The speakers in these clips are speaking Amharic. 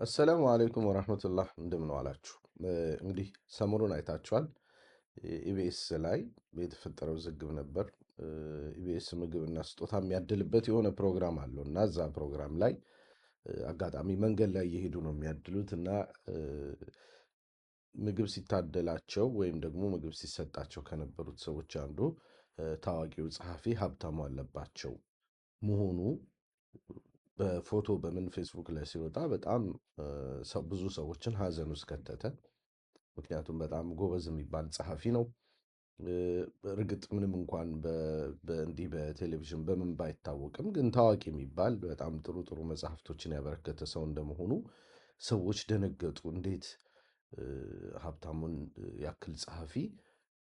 አሰላሙ አለይኩም ወራህመቱላህ እንደምን ዋላችሁ። እንግዲህ ሰሞኑን አይታችኋል። ኢቢኤስ ላይ የተፈጠረው ውዝግብ ነበር። ኢቢኤስ ምግብና ስጦታ የሚያድልበት የሆነ ፕሮግራም አለው እና እዛ ፕሮግራም ላይ አጋጣሚ መንገድ ላይ እየሄዱ ነው የሚያድሉት እና ምግብ ሲታደላቸው ወይም ደግሞ ምግብ ሲሰጣቸው ከነበሩት ሰዎች አንዱ ታዋቂው ጸሐፊ ሀብታሙ አለባቸው መሆኑ በፎቶ በምን ፌስቡክ ላይ ሲወጣ በጣም ብዙ ሰዎችን ሀዘን ውስጥ ከተተ። ምክንያቱም በጣም ጎበዝ የሚባል ጸሐፊ ነው። እርግጥ ምንም እንኳን እንዲህ በቴሌቪዥን በምን ባይታወቅም ግን ታዋቂ የሚባል በጣም ጥሩ ጥሩ መጽሐፍቶችን ያበረከተ ሰው እንደመሆኑ ሰዎች ደነገጡ። እንዴት ሀብታሙን ያክል ጸሐፊ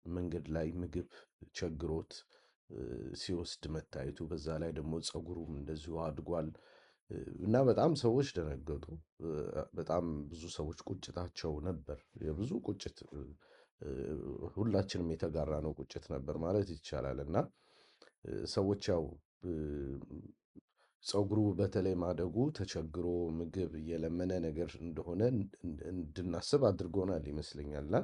መንገድ ላይ ምግብ ቸግሮት ሲወስድ መታየቱ፣ በዛ ላይ ደግሞ ፀጉሩም እንደዚሁ አድጓል እና በጣም ሰዎች ደነገጡ። በጣም ብዙ ሰዎች ቁጭታቸው ነበር። የብዙ ቁጭት ሁላችንም የተጋራነው ቁጭት ነበር ማለት ይቻላል። እና ሰዎች ያው ፀጉሩ በተለይ ማደጉ ተቸግሮ ምግብ እየለመነ ነገር እንደሆነ እንድናስብ አድርጎናል ይመስለኛል። እና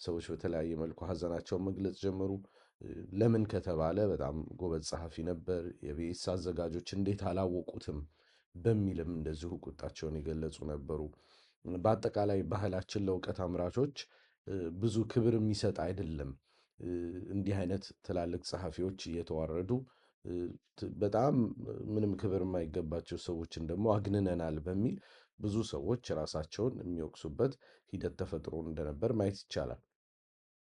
ሰዎች በተለያየ መልኩ ሀዘናቸውን መግለጽ ጀመሩ። ለምን ከተባለ በጣም ጎበዝ ጸሐፊ ነበር። የቤስ አዘጋጆች እንዴት አላወቁትም በሚልም እንደዚሁ ቁጣቸውን የገለጹ ነበሩ። በአጠቃላይ ባህላችን ለእውቀት አምራቾች ብዙ ክብር የሚሰጥ አይደለም። እንዲህ አይነት ትላልቅ ጸሐፊዎች እየተዋረዱ በጣም ምንም ክብር የማይገባቸው ሰዎችን ደግሞ አግንነናል በሚል ብዙ ሰዎች ራሳቸውን የሚወቅሱበት ሂደት ተፈጥሮ እንደነበር ማየት ይቻላል።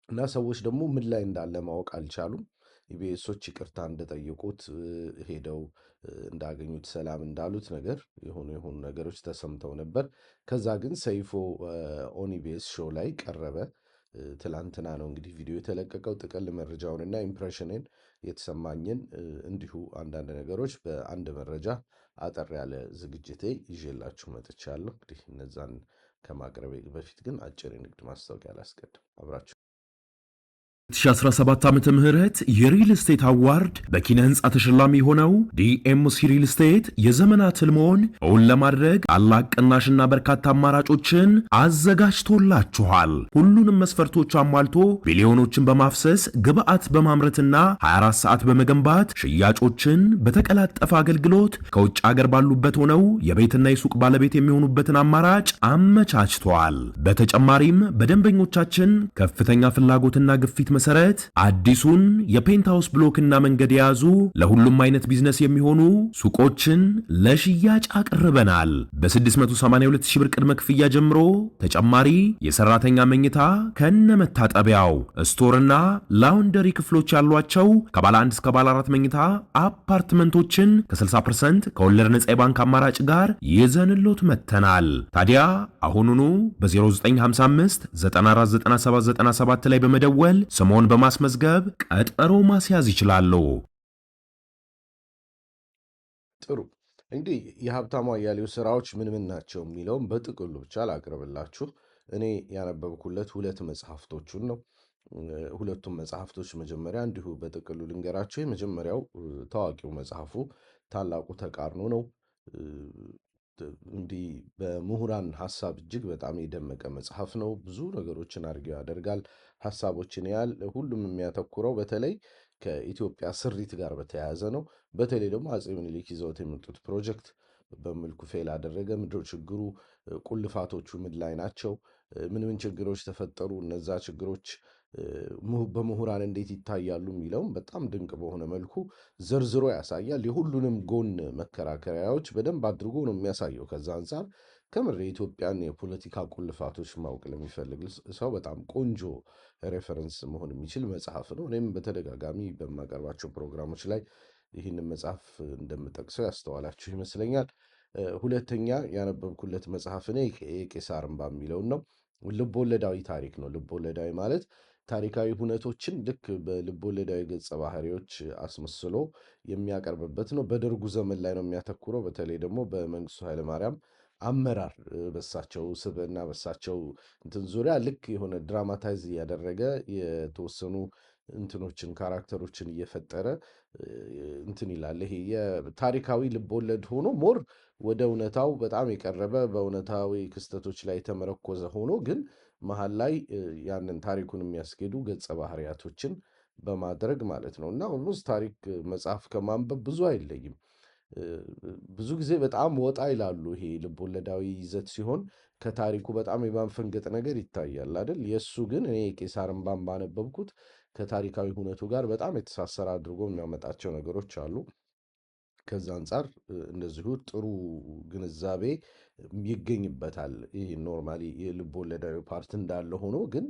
እና ሰዎች ደግሞ ምን ላይ እንዳለ ማወቅ አልቻሉም። ኢቢኤሶች ይቅርታ እንደጠየቁት ሄደው እንዳገኙት ሰላም እንዳሉት ነገር የሆኑ ነገሮች ተሰምተው ነበር። ከዛ ግን ሰይፉ ኦን ኢቢኤስ ሾው ላይ ቀረበ። ትላንትና ነው እንግዲህ ቪዲዮ የተለቀቀው። ጥቅል መረጃውንና ኢምፕሬሽንን የተሰማኝን እንዲሁ አንዳንድ ነገሮች በአንድ መረጃ አጠር ያለ ዝግጅቴ ይዤላችሁ መጥቻለሁ። እንግዲህ እነዛን ከማቅረቤ በፊት ግን አጭር የንግድ ማስታወቂያ ላስቀድም፣ አብራችሁ 2017 ዓመተ ምህረት የሪል ስቴት አዋርድ በኪነ ህንፃ ተሸላሚ ሆነው ዲኤምሲ ሪል ስቴት የዘመናት ህልሞን እውን ለማድረግ ታላቅ ቅናሽና በርካታ አማራጮችን አዘጋጅቶላችኋል። ሁሉንም መስፈርቶች አሟልቶ ቢሊዮኖችን በማፍሰስ ግብአት በማምረትና 24 ሰዓት በመገንባት ሽያጮችን በተቀላጠፈ አገልግሎት ከውጭ ሀገር ባሉበት ሆነው የቤትና የሱቅ ባለቤት የሚሆኑበትን አማራጭ አመቻችቷል። በተጨማሪም በደንበኞቻችን ከፍተኛ ፍላጎትና ግፊት መሰረት አዲሱን የፔንታውስ ብሎክና መንገድ የያዙ ለሁሉም አይነት ቢዝነስ የሚሆኑ ሱቆችን ለሽያጭ አቅርበናል። በ682 ሺህ ብር ቅድመ ክፍያ ጀምሮ ተጨማሪ የሰራተኛ መኝታ ከነመታጠቢያው ስቶርና ላውንደሪ ክፍሎች ያሏቸው ከባለ 1 እስከ ባለ 4 መኝታ አፓርትመንቶችን ከ60% ከወለድ ነጻ የባንክ አማራጭ ጋር ይዘንሎት መጥተናል። ታዲያ አሁኑኑ በ0955 949797 ላይ በመደወል ስሞን በማስመዝገብ ቀጠሮ ማስያዝ ይችላሉ። ጥሩ። እንግዲህ የሀብታሙ አያሌው ስራዎች ምን ምን ናቸው የሚለውም በጥቅሉ ብቻ ላቅርብላችሁ። እኔ ያነበብኩለት ሁለት መጽሐፍቶቹን ነው። ሁለቱም መጽሐፍቶች መጀመሪያ እንዲሁ በጥቅሉ ልንገራቸው። የመጀመሪያው ታዋቂው መጽሐፉ ታላቁ ተቃርኖ ነው። እንዲህ በምሁራን ሀሳብ እጅግ በጣም የደመቀ መጽሐፍ ነው። ብዙ ነገሮችን አድርገው ያደርጋል። ሀሳቦችን ያህል ሁሉም የሚያተኩረው በተለይ ከኢትዮጵያ ስሪት ጋር በተያያዘ ነው። በተለይ ደግሞ አፄ ምኒልክ ይዘውት የመጡት ፕሮጀክት በመልኩ ፌል አደረገ። ምንድነው ችግሩ? ቁልፋቶቹ ምን ላይ ናቸው? ምን ምን ችግሮች ተፈጠሩ? እነዛ ችግሮች በምሁራን እንዴት ይታያሉ የሚለውም በጣም ድንቅ በሆነ መልኩ ዘርዝሮ ያሳያል። የሁሉንም ጎን መከራከሪያዎች በደንብ አድርጎ ነው የሚያሳየው። ከዛ አንጻር ከምር የኢትዮጵያን የፖለቲካ ቁልፋቶች ማወቅ ለሚፈልግ ሰው በጣም ቆንጆ ሬፈረንስ መሆን የሚችል መጽሐፍ ነው። እኔም በተደጋጋሚ በማቀርባቸው ፕሮግራሞች ላይ ይህንን መጽሐፍ እንደምጠቅሰው ያስተዋላችሁ ይመስለኛል። ሁለተኛ ያነበብኩለት መጽሐፍ እኔ የቄሳር እንባ የሚለውን ነው። ልቦለዳዊ ታሪክ ነው። ልቦለዳዊ ማለት ታሪካዊ ሁነቶችን ልክ በልቦለዳዊ ገጸ ባህሪዎች አስመስሎ የሚያቀርብበት ነው። በደርጉ ዘመን ላይ ነው የሚያተኩረው። በተለይ ደግሞ በመንግስቱ ኃይለማርያም አመራር በሳቸው ስብዕና በሳቸው እንትን ዙሪያ ልክ የሆነ ድራማታይዝ እያደረገ የተወሰኑ እንትኖችን ካራክተሮችን እየፈጠረ እንትን ይላል። ይሄ የታሪካዊ ልቦለድ ሆኖ ሞር ወደ እውነታው በጣም የቀረበ በእውነታዊ ክስተቶች ላይ የተመረኮዘ ሆኖ ግን መሃል ላይ ያንን ታሪኩን የሚያስኬዱ ገጸ ባህሪያቶችን በማድረግ ማለት ነው። እና ኦልሞስት ታሪክ መጽሐፍ ከማንበብ ብዙ አይለይም። እ፣ ብዙ ጊዜ በጣም ወጣ ይላሉ። ይሄ ልቦለዳዊ ይዘት ሲሆን ከታሪኩ በጣም የማንፈንገጥ ነገር ይታያል አይደል? የእሱ ግን እኔ የቄሳር እንባን ባነበብኩት ከታሪካዊ ሁነቱ ጋር በጣም የተሳሰረ አድርጎ የሚያመጣቸው ነገሮች አሉ። ከዛ አንጻር እንደዚሁ ጥሩ ግንዛቤ ይገኝበታል። ይህ ኖርማሊ የልብ ወለዳዊ ፓርት እንዳለ ሆኖ ግን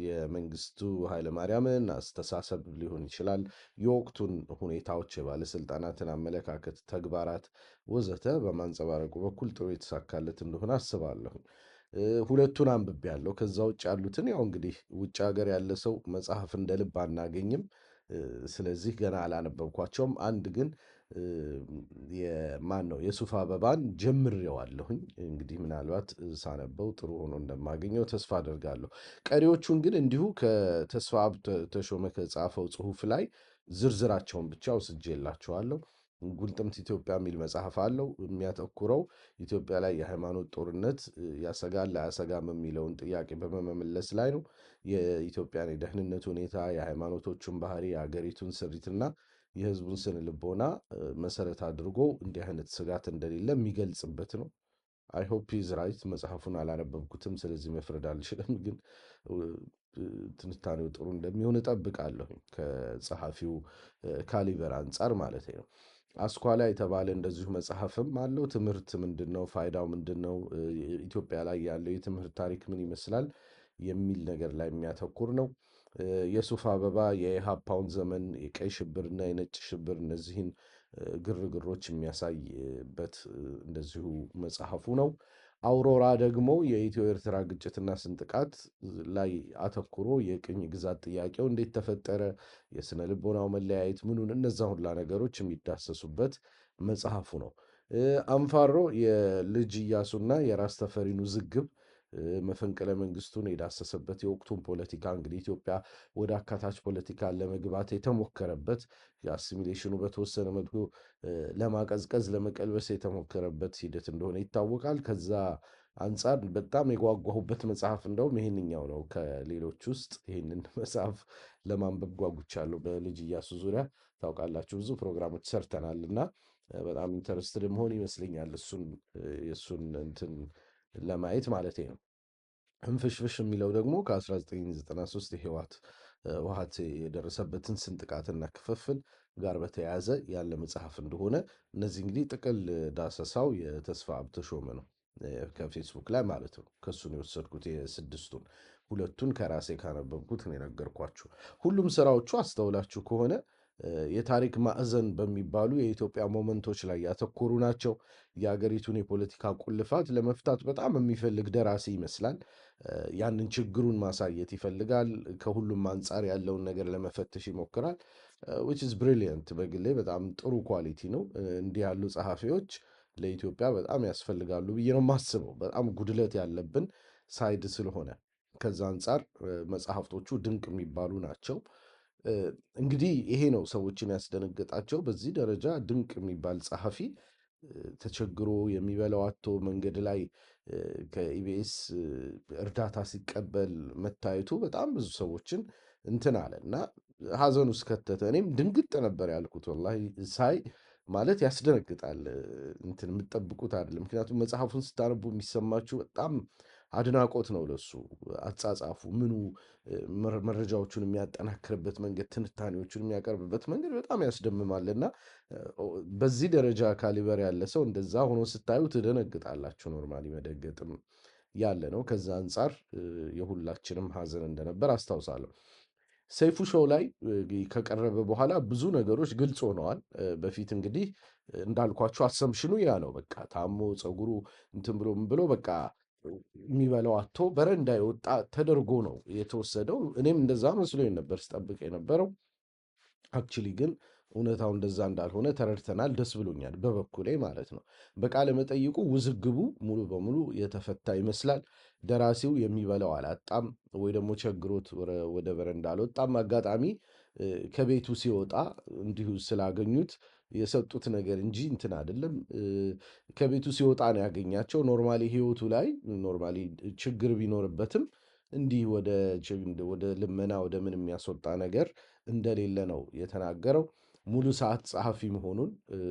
የመንግስቱ ኃይለማርያምን አስተሳሰብ ሊሆን ይችላል፣ የወቅቱን ሁኔታዎች፣ የባለስልጣናትን አመለካከት፣ ተግባራት ወዘተ በማንጸባረቁ በኩል ጥሩ የተሳካለት እንደሆነ አስባለሁ። ሁለቱን አንብቤያለሁ። ከዛ ውጭ ያሉትን ያው እንግዲህ ውጭ ሀገር ያለ ሰው መጽሐፍ እንደ ልብ አናገኝም። ስለዚህ ገና አላነበብኳቸውም። አንድ ግን የማን ነው የሱፍ አበባን ጀምሬዋለሁኝ። እንግዲህ ምናልባት ሳነበው ጥሩ ሆኖ እንደማገኘው ተስፋ አደርጋለሁ። ቀሪዎቹን ግን እንዲሁ ከተስፋ አብ ተሾመ ከጻፈው ጽሁፍ ላይ ዝርዝራቸውን ብቻ ወስጄላችኋለሁ። ጉልጥምት ኢትዮጵያ የሚል መጽሐፍ አለው። የሚያተኩረው ኢትዮጵያ ላይ የሃይማኖት ጦርነት ያሰጋል አያሰጋም የሚለውን ጥያቄ በመመለስ ላይ ነው። የኢትዮጵያን የደህንነት ሁኔታ፣ የሃይማኖቶቹን ባህሪ፣ የሀገሪቱን ስሪትና የህዝቡን ስነ ልቦና መሰረት አድርጎ እንዲህ አይነት ስጋት እንደሌለ የሚገልጽበት ነው። አይ ሆፕ ኢዝ ራይት። መጽሐፉን አላነበብኩትም፣ ስለዚህ መፍረድ አልችልም። ግን ትንታኔው ጥሩ እንደሚሆን እጠብቃለሁ ከጸሐፊው ካሊበር አንጻር ማለት ነው። አስኳላ የተባለ እንደዚሁ መጽሐፍም አለው። ትምህርት ምንድን ነው? ፋይዳው ምንድን ነው? ኢትዮጵያ ላይ ያለው የትምህርት ታሪክ ምን ይመስላል የሚል ነገር ላይ የሚያተኩር ነው። የሱፍ አበባ የኢሃፓውን ዘመን የቀይ ሽብርና የነጭ ሽብር እነዚህን ግርግሮች የሚያሳይበት እንደዚሁ መጽሐፉ ነው። አውሮራ ደግሞ የኢትዮ ኤርትራ ግጭትና ስንጥቃት ላይ አተኩሮ የቅኝ ግዛት ጥያቄው እንዴት ተፈጠረ፣ የስነ ልቦናው መለያየት ምኑን እነዛ ሁላ ነገሮች የሚዳሰሱበት መጽሐፉ ነው። አንፋሮ የልጅ ኢያሱና የራስ ተፈሪን ውዝግብ መፈንቅለ መንግስቱን የዳሰሰበት የወቅቱን ፖለቲካ እንግዲህ ኢትዮጵያ ወደ አካታች ፖለቲካ ለመግባት የተሞከረበት የአሲሚሌሽኑ በተወሰነ መልኩ ለማቀዝቀዝ ለመቀልበስ የተሞከረበት ሂደት እንደሆነ ይታወቃል። ከዛ አንጻር በጣም የጓጓሁበት መጽሐፍ እንደውም ይሄንኛው ነው። ከሌሎች ውስጥ ይህንን መጽሐፍ ለማንበብ ጓጉቻለሁ። በልጅ ኢያሱ ዙሪያ ታውቃላችሁ ብዙ ፕሮግራሞች ሰርተናል እና በጣም ኢንተረስትድ መሆን ይመስለኛል እሱን የእሱን እንትን ለማየት ማለት ነው። ህንፍሽፍሽ የሚለው ደግሞ ከ1993 ህወሓት የደረሰበትን ስንጥቃትና ክፍፍል ጋር በተያያዘ ያለ መጽሐፍ እንደሆነ እነዚህ እንግዲህ ጥቅል ዳሰሳው የተስፋ አብ ተሾመ ነው ከፌስቡክ ላይ ማለት ነው። ከእሱን የወሰድኩት የስድስቱን ሁለቱን ከራሴ ካነበብኩት ነው የነገርኳችሁ። ሁሉም ስራዎቹ አስተውላችሁ ከሆነ የታሪክ ማዕዘን በሚባሉ የኢትዮጵያ ሞመንቶች ላይ ያተኮሩ ናቸው። የአገሪቱን የፖለቲካ ቁልፋት ለመፍታት በጣም የሚፈልግ ደራሲ ይመስላል። ያንን ችግሩን ማሳየት ይፈልጋል። ከሁሉም አንጻር ያለውን ነገር ለመፈተሽ ይሞክራል። which is brilliant። በግሌ በጣም ጥሩ ኳሊቲ ነው። እንዲህ ያሉ ጸሐፊዎች ለኢትዮጵያ በጣም ያስፈልጋሉ ብዬ ነው የማስበው። በጣም ጉድለት ያለብን ሳይድ ስለሆነ ከዛ አንጻር መጽሐፍቶቹ ድንቅ የሚባሉ ናቸው። እንግዲህ ይሄ ነው ሰዎችን ያስደነገጣቸው። በዚህ ደረጃ ድንቅ የሚባል ጸሐፊ ተቸግሮ የሚበላው አጥቶ መንገድ ላይ ከኢቢኤስ እርዳታ ሲቀበል መታየቱ በጣም ብዙ ሰዎችን እንትን አለ እና ሀዘን ውስጥ ከተተ። እኔም ድንግጥ ነበር ያልኩት ወላሂ ሳይ ማለት ያስደነግጣል። እንትን የምትጠብቁት አይደለም። ምክንያቱም መጽሐፉን ስታነቡ የሚሰማችሁ በጣም አድናቆት ነው ለሱ አጻጻፉ፣ ምኑ መረጃዎቹን የሚያጠናክርበት መንገድ፣ ትንታኔዎቹን የሚያቀርብበት መንገድ በጣም ያስደምማል እና በዚህ ደረጃ ካሊበር ያለ ሰው እንደዛ ሆኖ ስታዩ ትደነግጣላችሁ። ኖርማሊ መደገጥም ያለ ነው። ከዛ አንጻር የሁላችንም ሀዘን እንደነበር አስታውሳለሁ። ሰይፉ ሾው ላይ ከቀረበ በኋላ ብዙ ነገሮች ግልጽ ሆነዋል። በፊት እንግዲህ እንዳልኳቸው አሰምሽኑ ያ ነው በቃ ታሞ ፀጉሩ እንትን ብሎ ምን ብሎ በቃ የሚበላው አቶ በረንዳ የወጣ ተደርጎ ነው የተወሰደው። እኔም እንደዛ መስሎኝ ነበር ስጠብቅ የነበረው። አክቹሊ ግን እውነታው እንደዛ እንዳልሆነ ተረድተናል። ደስ ብሎኛል በበኩሌ ማለት ነው። በቃለ መጠይቁ ውዝግቡ ሙሉ በሙሉ የተፈታ ይመስላል። ደራሲው የሚበላው አላጣም ወይ ደግሞ ቸግሮት ወደ በረንዳ አልወጣም። አጋጣሚ ከቤቱ ሲወጣ እንዲሁ ስላገኙት የሰጡት ነገር እንጂ እንትን አይደለም። ከቤቱ ሲወጣ ነው ያገኛቸው። ኖርማሊ ህይወቱ ላይ ኖርማሊ ችግር ቢኖርበትም እንዲህ ወደ ልመና ወደ ምን የሚያስወጣ ነገር እንደሌለ ነው የተናገረው። ሙሉ ሰዓት ጸሐፊ መሆኑን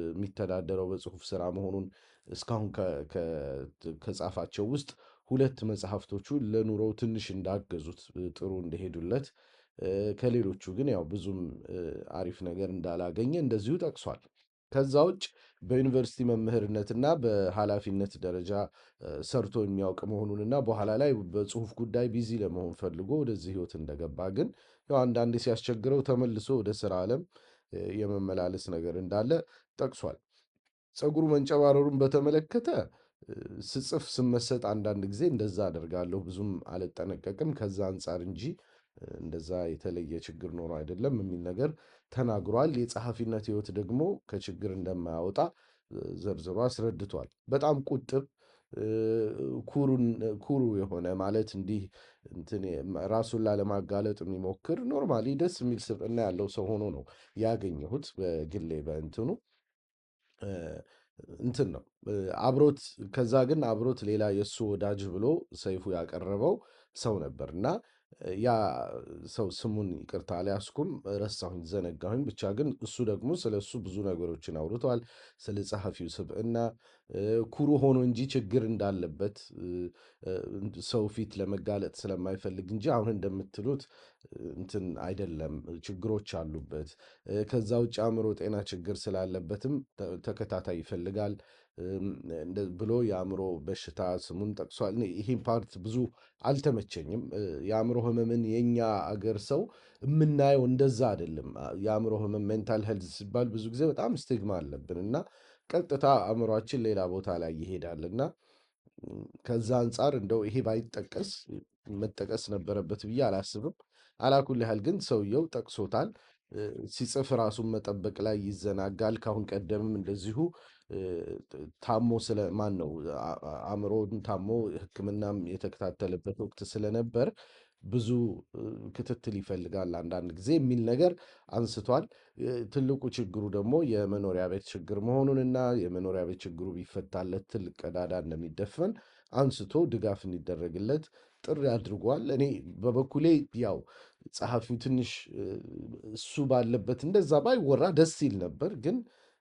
የሚተዳደረው በጽሁፍ ስራ መሆኑን እስካሁን ከጻፋቸው ውስጥ ሁለት መጽሐፍቶቹ ለኑሮው ትንሽ እንዳገዙት ጥሩ እንደሄዱለት ከሌሎቹ ግን ያው ብዙም አሪፍ ነገር እንዳላገኘ እንደዚሁ ጠቅሷል። ከዛ ውጭ በዩኒቨርሲቲ መምህርነትና በኃላፊነት ደረጃ ሰርቶ የሚያውቅ መሆኑንና በኋላ ላይ በጽሁፍ ጉዳይ ቢዚ ለመሆን ፈልጎ ወደዚህ ህይወት እንደገባ ግን ያው አንዳንዴ ሲያስቸግረው ተመልሶ ወደ ስራ ዓለም የመመላለስ ነገር እንዳለ ጠቅሷል። ፀጉሩ መንጨባረሩን በተመለከተ ስጽፍ ስመሰጥ አንዳንድ ጊዜ እንደዛ አደርጋለሁ። ብዙም አልጠነቀቅም ከዛ አንፃር እንጂ እንደዛ የተለየ ችግር ኖሮ አይደለም የሚል ነገር ተናግሯል። የጸሐፊነት ህይወት ደግሞ ከችግር እንደማያወጣ ዘርዝሮ አስረድቷል። በጣም ቁጥብ ኩሩ የሆነ ማለት እንዲህ እንትን ራሱን ላለማጋለጥ የሚሞክር ኖርማሊ ደስ የሚል ስብዕና ያለው ሰው ሆኖ ነው ያገኘሁት። በግሌ በእንትኑ እንትን ነው አብሮት ከዛ ግን አብሮት ሌላ የእሱ ወዳጅ ብሎ ሰይፉ ያቀረበው ሰው ነበር እና ያ ሰው ስሙን ይቅርታ አልያዝኩም፣ ረሳሁኝ፣ ዘነጋሁኝ። ብቻ ግን እሱ ደግሞ ስለ እሱ ብዙ ነገሮችን አውርቷል። ስለ ጸሐፊው ስብዕና ኩሩ ሆኖ እንጂ ችግር እንዳለበት ሰው ፊት ለመጋለጥ ስለማይፈልግ እንጂ አሁን እንደምትሉት እንትን አይደለም፣ ችግሮች አሉበት። ከዛ ውጭ አእምሮ ጤና ችግር ስላለበትም ተከታታይ ይፈልጋል ብሎ የአእምሮ በሽታ ስሙን ጠቅሷል። እኔ ይሄን ፓርት ብዙ አልተመቸኝም። የአእምሮ ህመምን የኛ አገር ሰው የምናየው እንደዛ አይደለም። የአእምሮ ህመም ሜንታል ሄልዝ ሲባል ብዙ ጊዜ በጣም ስቲግማ አለብን እና ቀጥታ አእምሯችን ሌላ ቦታ ላይ ይሄዳል እና ከዛ አንጻር እንደው ይሄ ባይጠቀስ መጠቀስ ነበረበት ብዬ አላስብም። አላኩል ያህል ግን ሰውየው ጠቅሶታል። ሲጽፍ ራሱን መጠበቅ ላይ ይዘናጋል። ካሁን ቀደምም እንደዚሁ ታሞ ማን ነው አእምሮን ታሞ ሕክምናም የተከታተለበት ወቅት ስለነበር ብዙ ክትትል ይፈልጋል አንዳንድ ጊዜ የሚል ነገር አንስቷል። ትልቁ ችግሩ ደግሞ የመኖሪያ ቤት ችግር መሆኑንና የመኖሪያ ቤት ችግሩ ቢፈታለት ትልቅ ቀዳዳ እንደሚደፈን አንስቶ ድጋፍ እንዲደረግለት ጥሪ አድርጓል። እኔ በበኩሌ ያው ጸሐፊው ትንሽ እሱ ባለበት እንደዛ ባይወራ ደስ ይል ነበር። ግን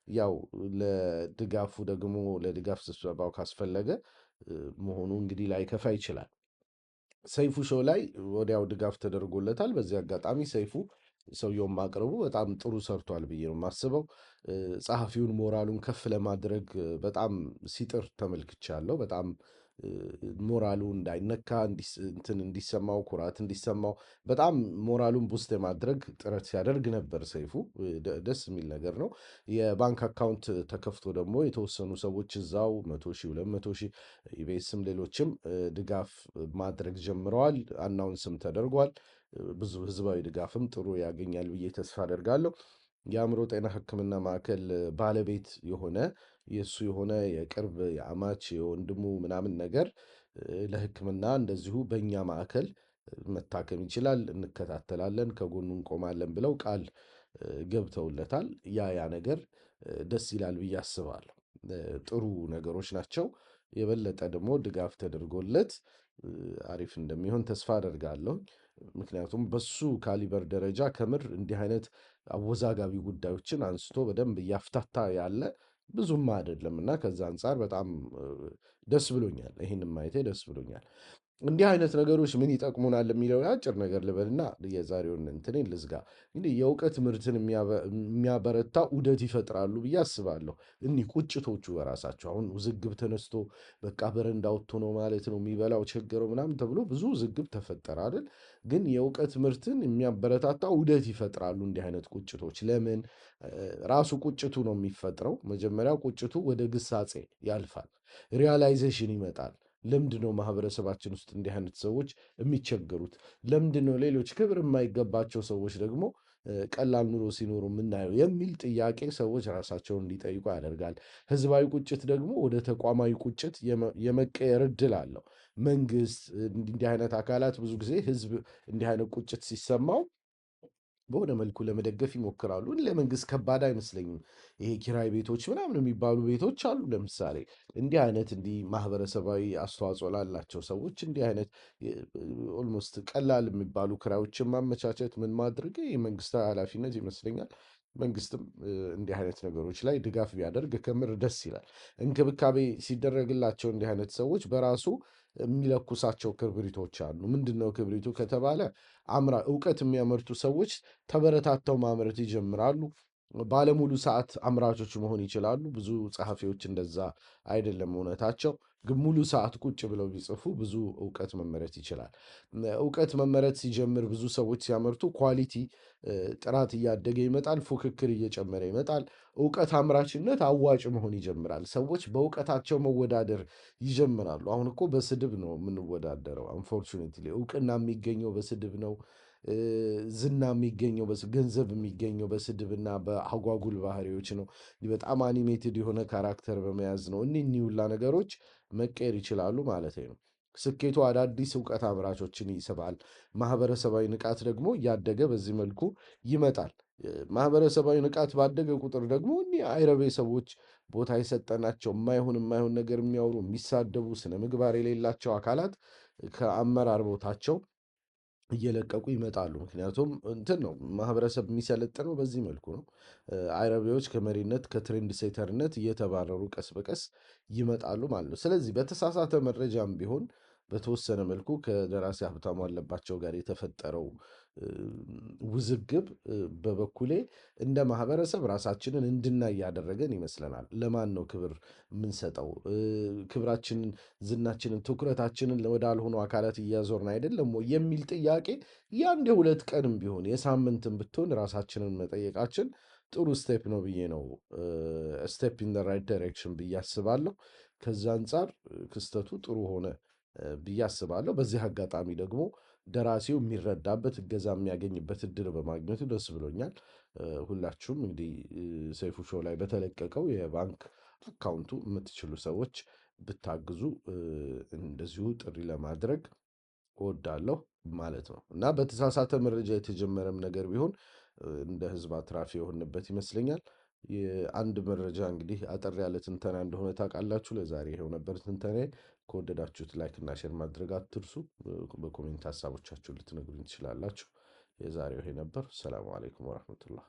ያው ለድጋፉ ደግሞ ለድጋፍ ስብሰባው ካስፈለገ መሆኑ እንግዲህ ላይከፋ ይችላል። ሰይፉ ሾው ላይ ወዲያው ድጋፍ ተደርጎለታል። በዚህ አጋጣሚ ሰይፉ ሰውየውን ማቅረቡ በጣም ጥሩ ሰርቷል ብዬ ነው የማስበው። ጸሐፊውን ሞራሉን ከፍ ለማድረግ በጣም ሲጥር ተመልክቻለሁ። በጣም ሞራሉ እንዳይነካ እንትን እንዲሰማው ኩራት እንዲሰማው በጣም ሞራሉን ቡስት የማድረግ ጥረት ሲያደርግ ነበር ሰይፉ። ደስ የሚል ነገር ነው። የባንክ አካውንት ተከፍቶ ደግሞ የተወሰኑ ሰዎች እዛው 100,000 200,000 ኢቢኤስም ሌሎችም ድጋፍ ማድረግ ጀምረዋል። አናውንስም ተደርጓል። ብዙ ህዝባዊ ድጋፍም ጥሩ ያገኛል ብዬ ተስፋ አደርጋለሁ። የአእምሮ ጤና ሕክምና ማዕከል ባለቤት የሆነ የእሱ የሆነ የቅርብ የአማች የወንድሙ ምናምን ነገር ለሕክምና እንደዚሁ በእኛ ማዕከል መታከም ይችላል፣ እንከታተላለን፣ ከጎኑ እንቆማለን ብለው ቃል ገብተውለታል። ያ ነገር ደስ ይላል ብዬ አስባለሁ። ጥሩ ነገሮች ናቸው። የበለጠ ደግሞ ድጋፍ ተደርጎለት አሪፍ እንደሚሆን ተስፋ አደርጋለሁ። ምክንያቱም በሱ ካሊበር ደረጃ ከምር እንዲህ አይነት አወዛጋቢ ጉዳዮችን አንስቶ በደንብ እያፍታታ ያለ ብዙም አይደለም እና ከዛ አንጻር በጣም ደስ ብሎኛል። ይሄንን ማየቴ ደስ ብሎኛል። እንዲህ አይነት ነገሮች ምን ይጠቅሙናል የሚለውን አጭር ነገር ልበልና የዛሬውን እንትኔን ልዝጋ። እንግዲህ የእውቀት ምርትን የሚያበረታ ዑደት ይፈጥራሉ ብዬ አስባለሁ። እኒህ ቁጭቶቹ በራሳቸው አሁን ውዝግብ ተነስቶ በቃ በረንዳ ወጥቶ ነው ማለት ነው የሚበላው ቸገረው ምናምን ተብሎ ብዙ ውዝግብ ተፈጠረ አይደል? ግን የእውቀት ምርትን የሚያበረታታ ዑደት ይፈጥራሉ እንዲህ አይነት ቁጭቶች። ለምን ራሱ ቁጭቱ ነው የሚፈጥረው። መጀመሪያ ቁጭቱ ወደ ግሳጼ ያልፋል፣ ሪያላይዜሽን ይመጣል። ለምንድን ነው ማህበረሰባችን ውስጥ እንዲህ አይነት ሰዎች የሚቸገሩት? ለምንድን ነው ሌሎች ክብር የማይገባቸው ሰዎች ደግሞ ቀላል ኑሮ ሲኖሩ የምናየው የሚል ጥያቄ ሰዎች ራሳቸውን እንዲጠይቁ ያደርጋል። ህዝባዊ ቁጭት ደግሞ ወደ ተቋማዊ ቁጭት የመቀየር እድል አለው። መንግስት፣ እንዲህ አይነት አካላት ብዙ ጊዜ ህዝብ እንዲህ አይነት ቁጭት ሲሰማው በሆነ መልኩ ለመደገፍ ይሞክራሉ። ለመንግስት ከባድ አይመስለኝም። ይሄ ኪራይ ቤቶች ምናምን የሚባሉ ቤቶች አሉ። ለምሳሌ እንዲህ ማህበረሰባዊ አስተዋጽኦ ላላቸው ሰዎች እንዲህ አይነት ኦልሞስት ቀላል የሚባሉ ክራዮችን ማመቻቸት ምን ማድረግ የመንግስታዊ ኃላፊነት ይመስለኛል። መንግስትም እንዲህ አይነት ነገሮች ላይ ድጋፍ ቢያደርግ ከምር ደስ ይላል። እንክብካቤ ሲደረግላቸው እንዲህ አይነት ሰዎች በራሱ የሚለኩሳቸው ክብሪቶች አሉ። ምንድነው ክብሪቱ ከተባለ እውቀት የሚያመርቱ ሰዎች ተበረታተው ማምረት ይጀምራሉ። ባለሙሉ ሰዓት አምራቾች መሆን ይችላሉ። ብዙ ጸሐፊዎች እንደዛ አይደለም እውነታቸው፣ ግን ሙሉ ሰዓት ቁጭ ብለው ቢጽፉ ብዙ እውቀት መመረት ይችላል። እውቀት መመረት ሲጀምር ብዙ ሰዎች ሲያመርቱ ኳሊቲ ጥራት እያደገ ይመጣል። ፉክክር እየጨመረ ይመጣል። እውቀት አምራችነት አዋጭ መሆን ይጀምራል። ሰዎች በእውቀታቸው መወዳደር ይጀምራሉ። አሁን እኮ በስድብ ነው የምንወዳደረው። አንፎርቹኔትሊ እውቅና የሚገኘው በስድብ ነው። ዝና የሚገኘው ገንዘብ የሚገኘው በስድብና በአጓጉል ባህሪዎች ነው። በጣም አኒሜትድ የሆነ ካራክተር በመያዝ ነው። እኒህ ሁላ ነገሮች መቀየር ይችላሉ ማለት ነው። ስኬቱ አዳዲስ እውቀት አምራቾችን ይስባል። ማህበረሰባዊ ንቃት ደግሞ እያደገ በዚህ መልኩ ይመጣል። ማህበረሰባዊ ንቃት ባደገ ቁጥር ደግሞ እኒህ አይረቤ ሰዎች ቦታ የሰጠናቸው የማይሆን ነገር የሚያወሩ የሚሳደቡ ስነ ምግባር የሌላቸው አካላት ከአመራር ቦታቸው እየለቀቁ ይመጣሉ። ምክንያቱም እንትን ነው ማህበረሰብ የሚሰለጥነው በዚህ መልኩ ነው። አይረቤዎች ከመሪነት ከትሬንድ ሴተርነት እየተባረሩ ቀስ በቀስ ይመጣሉ ማለት ነው። ስለዚህ በተሳሳተ መረጃም ቢሆን በተወሰነ መልኩ ከደራሲ ሀብታሙ አለባቸው ጋር የተፈጠረው ውዝግብ በበኩሌ እንደ ማህበረሰብ ራሳችንን እንድናይ ያደረገን ይመስለናል። ለማን ነው ክብር የምንሰጠው? ክብራችንን፣ ዝናችንን፣ ትኩረታችንን ወዳልሆኑ አካላት እያዞርን አይደለም ወይ የሚል ጥያቄ የአንድ የሁለት ቀንም ቢሆን የሳምንትም ብትሆን ራሳችንን መጠየቃችን ጥሩ ስቴፕ ነው ብዬ ነው ስቴፕ ኢን ዘ ራይት ዳይሬክሽን ብዬ አስባለሁ። ከዛ አንጻር ክስተቱ ጥሩ ሆነ ብዬ አስባለሁ። በዚህ አጋጣሚ ደግሞ ደራሲው የሚረዳበት እገዛ የሚያገኝበት እድል በማግኘቱ ደስ ብሎኛል። ሁላችሁም እንግዲህ ሰይፉ ሾው ላይ በተለቀቀው የባንክ አካውንቱ የምትችሉ ሰዎች ብታግዙ እንደዚሁ ጥሪ ለማድረግ እወዳለሁ ማለት ነው። እና በተሳሳተ መረጃ የተጀመረም ነገር ቢሆን እንደ ህዝብ አትራፊ የሆንበት ይመስለኛል። የአንድ መረጃ እንግዲህ አጠር ያለ ትንተና እንደሆነ ታውቃላችሁ። ለዛሬ ይኸው ነበር ትንተናዬ። ከወደዳችሁት ላይክ እና ሼር ማድረግ አትርሱ። በኮሜንት ሀሳቦቻችሁን ልትነግሩኝ ትችላላችሁ። የዛሬው ይሄ ነበር። ሰላም አለይኩም ወራህመቱላህ